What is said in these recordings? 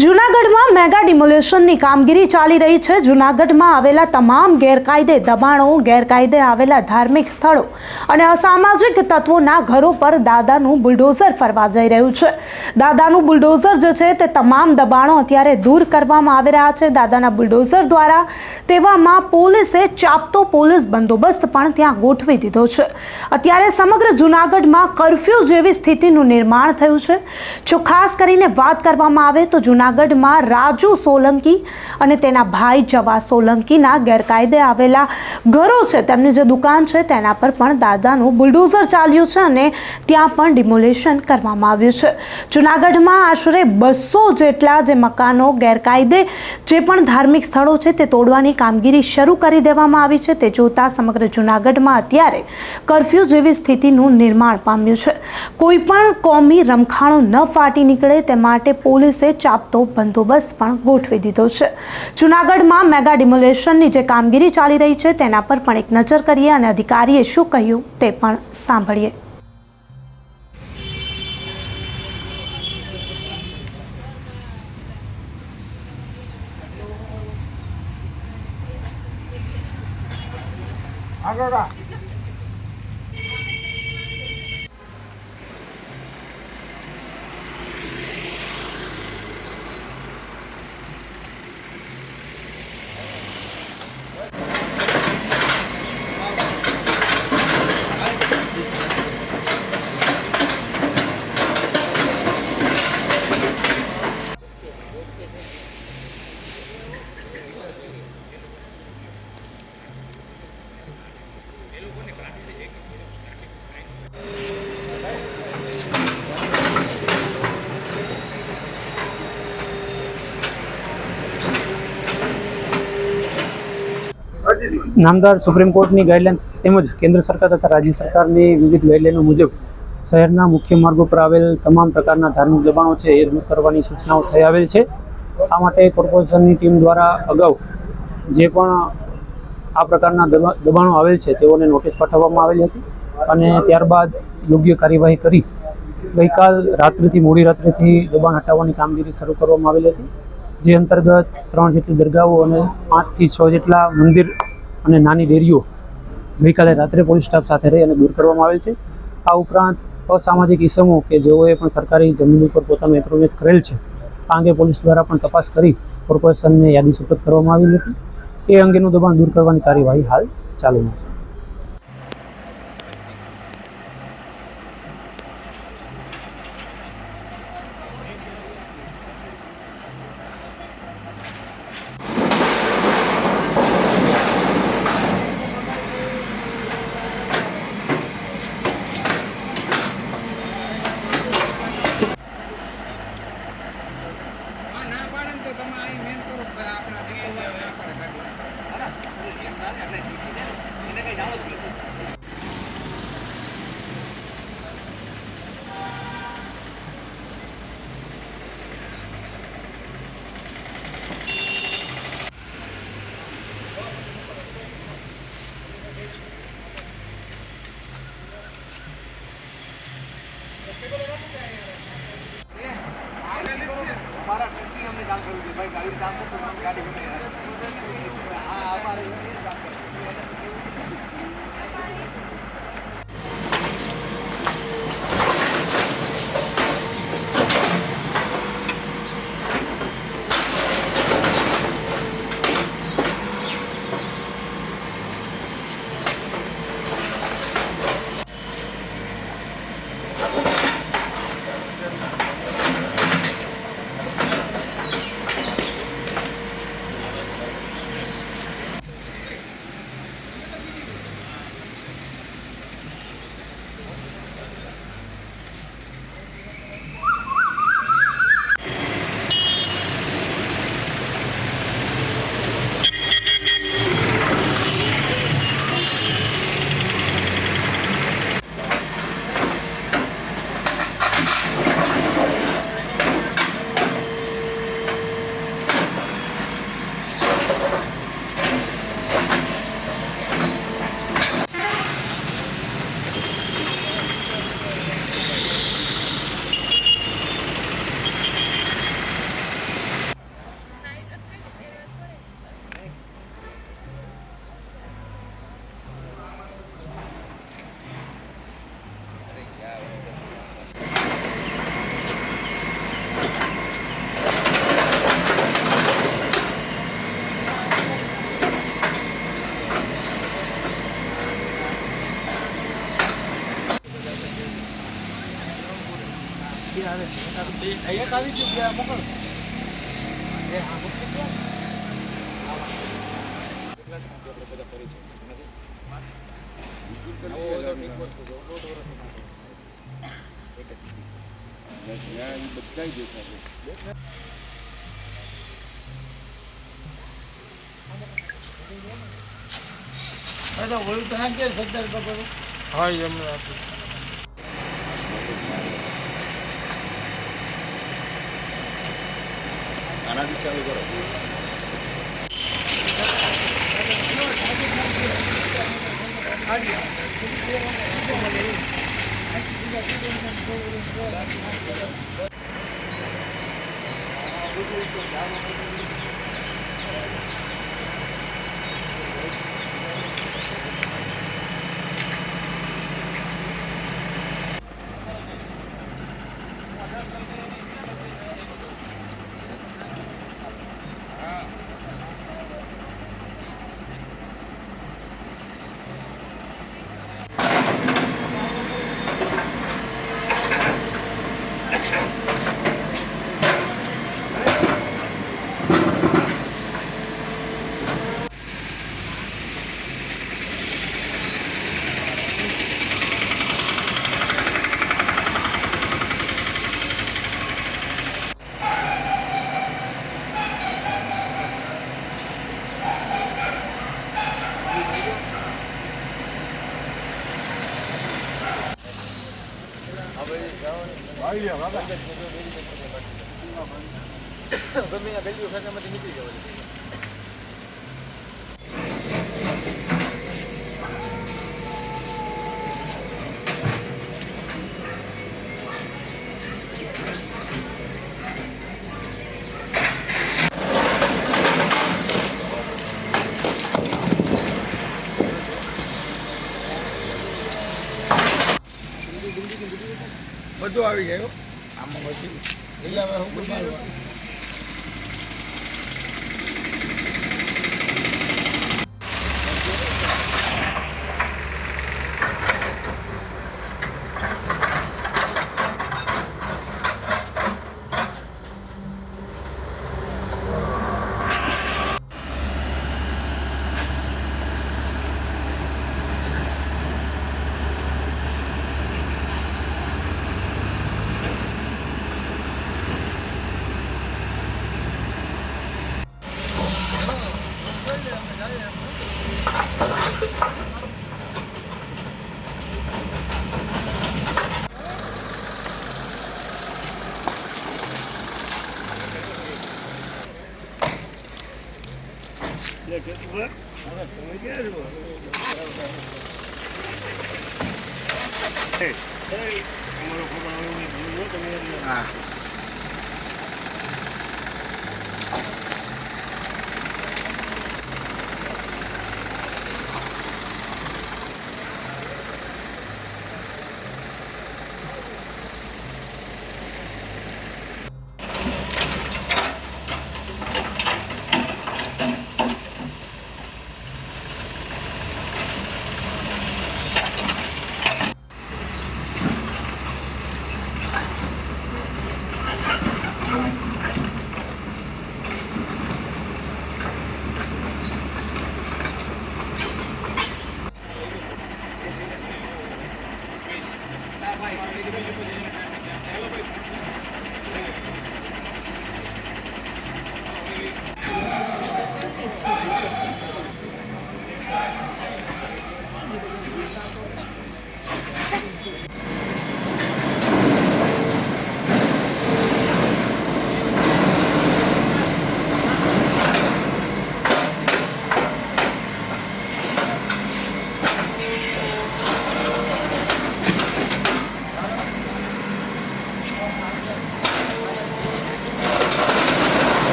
જૂનાગઢમાં મેગા ડિમોલેશનની કામગીરી ચાલી રહી છે। જૂનાગઢમાં આવેલા તમામ ગેરકાયદે દબાણો, ગેરકાયદે આવેલા ધાર્મિક સ્થળો અને અસામાજિક તત્વોના ઘરો પર દાદાનું બુલડોઝર ફરવા જઈ રહ્યું છે। દાદાનું બુલડોઝર જે છે તે તમામ દબાણો અત્યારે દૂર કરવામાં આવી રહ્યા છે। દાદાના બુલડોઝર દ્વારા તેવામાં પોલીસે ચાપતો પોલીસ બંદોબસ્ત પણ ત્યાં ગોઠવી દીધો છે। અત્યારે સમગ્ર જૂનાગઢમાં કર્ફ્યુ જેવી સ્થિતિનું નિર્માણ થયું છે। જો ખાસ કરીને વાત કરવામાં આવે તો જૂનાગઢમાં રાજુ સોલંકી અને તેના ભાઈ જવા સોલંકીના ગેરકાયદે આવેલા ઘરો છે, તેમની જે દુકાન છે તેના પર પણ દાદાનું બુલડોઝર ચાલ્યું છે અને ત્યાં પણ ડિમોલેશન કરવામાં આવ્યું છે। જૂનાગઢમાં આશરે 200 જેટલા જે મકાનો ગેરકાયદે જે પણ ધાર્મિક સ્થળો છે તે તોડવાની કામગીરી શરૂ કરી દેવામાં આવી છે। તે જોતા સમગ્ર જૂનાગઢમાં અત્યારે કર્ફ્યુ જેવી સ્થિતિનું નિર્માણ પામ્યું છે। કોઈ પણ કોમી રમખાણો ન ફાટી નીકળે તે માટે પોલીસે ચાપતો બંદોબસ્ત પણ ગોઠવી દીધો છે। જૂનાગઢમાં મેગા ડિમોલેશનની જે કામગીરી ચાલી રહી છે તેના પર પણ એક નજર કરીએ અને અધિકારીએ શું કહ્યું તે પણ સાંભળીએ। નામદાર સુપ્રીમ કોર્ટની ગાઈડલાઈન તેમજ કેન્દ્ર સરકાર તથા રાજ્ય સરકારની વિવિધ ગાઈડલાઈનો મુજબ શહેરના મુખ્ય માર્ગો પર આવેલ તમામ પ્રકારના ધાર્મિક દબાણો છે એ દૂર કરવાની સૂચનાઓ થઈ આવેલ છે। આ માટે કોર્પોરેશનની ટીમ દ્વારા અગાઉ જે પણ આ પ્રકારના દબાણો આવેલ છે તેઓને નોટિસ પાઠવવામાં આવેલી હતી અને ત્યારબાદ યોગ્ય કાર્યવાહી કરી ગઈકાલ રાત્રિથી મોડી રાત્રિથી દબાણ હટાવવાની કામગીરી શરૂ કરવામાં આવેલી હતી, જે અંતર્ગત 3 જેટલી દરગાહો અને 5 થી 6 જેટલા મંદિર અને નાની ડેરીઓ ગઈકાલે રાત્રે પોલીસ સ્ટાફ સાથે રહી અને દૂર કરવામાં આવેલ છે। આ ઉપરાંત અસામાજિક ઇસમો કે જેઓએ પણ સરકારી જમીન ઉપર પોતાનું એન્ક્રોચમેન્ટ કરેલ છે આ અંગે પોલીસ દ્વારા પણ તપાસ કરી કોર્પોરેશનને યાદી સુપરત કરવામાં આવેલી હતી। એ અંગેનું દબાણ દૂર કરવાની કાર્યવાહી હાલ ચાલુમાં છે। હા એમને આપી આનાથી ચાલુ કરો. બધું આવી જાય હો. આમાં પછી લીલા હું બનાવવા હા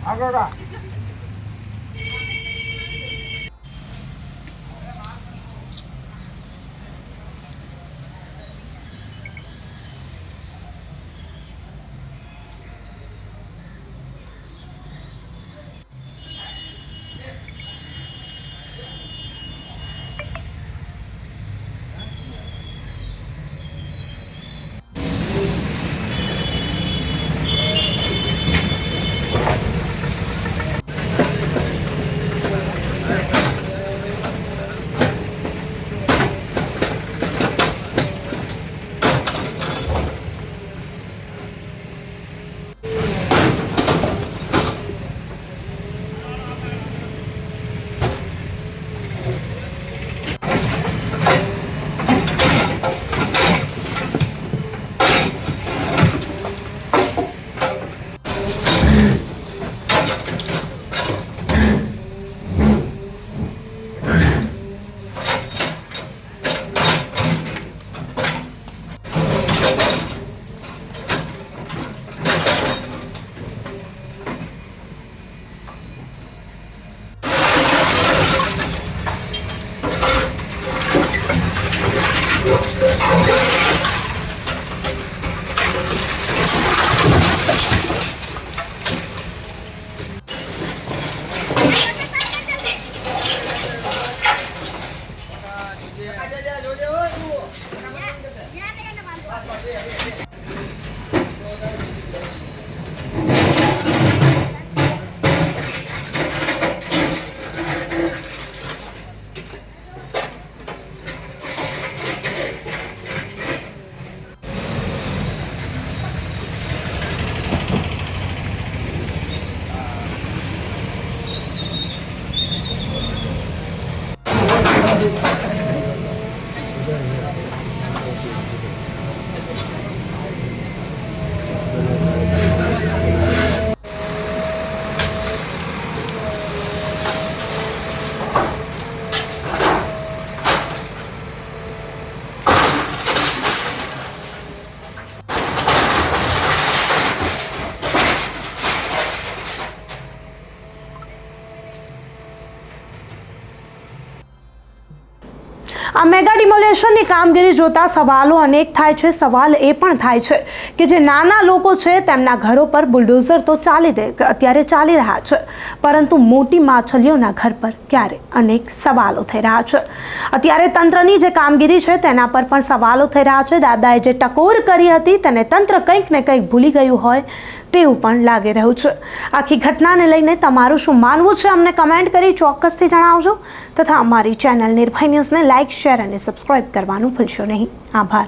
આગળ આ મેગા ડિમોલેશનની કામગીરી જોતા સવાલો અનેક થાય છે. સવાલ એ પણ થાય છે કે જે નાના લોકો છે તેમના ઘરો પર બુલડોઝર તો અત્યારે ચાલી રહ્યા છે, પરંતુ મોટી માછલીઓના ઘર પર ક્યારે? અનેક સવાલો થઈ રહ્યા છે. અત્યારે તંત્રની જે કામગીરી છે તેના પર પણ સવાલો થઈ રહ્યા છે. દાદાએ જે ટકોર કરી હતી તેને તંત્ર કંઈક ને કંઈક ભૂલી ગયું હોય તેવું પણ લાગી રહ્યું છે. આખી ઘટનાને લઈને તમારું શું માનવું છે અમને કમેન્ટ કરી ચોક્કસથી જણાવજો, તથા અમારી ચેનલ નિર્ભય ન્યૂઝને લાઇક, શેર અને સબસ્ક્રાઇબ કરવાનું ભૂલશો નહીં. આભાર.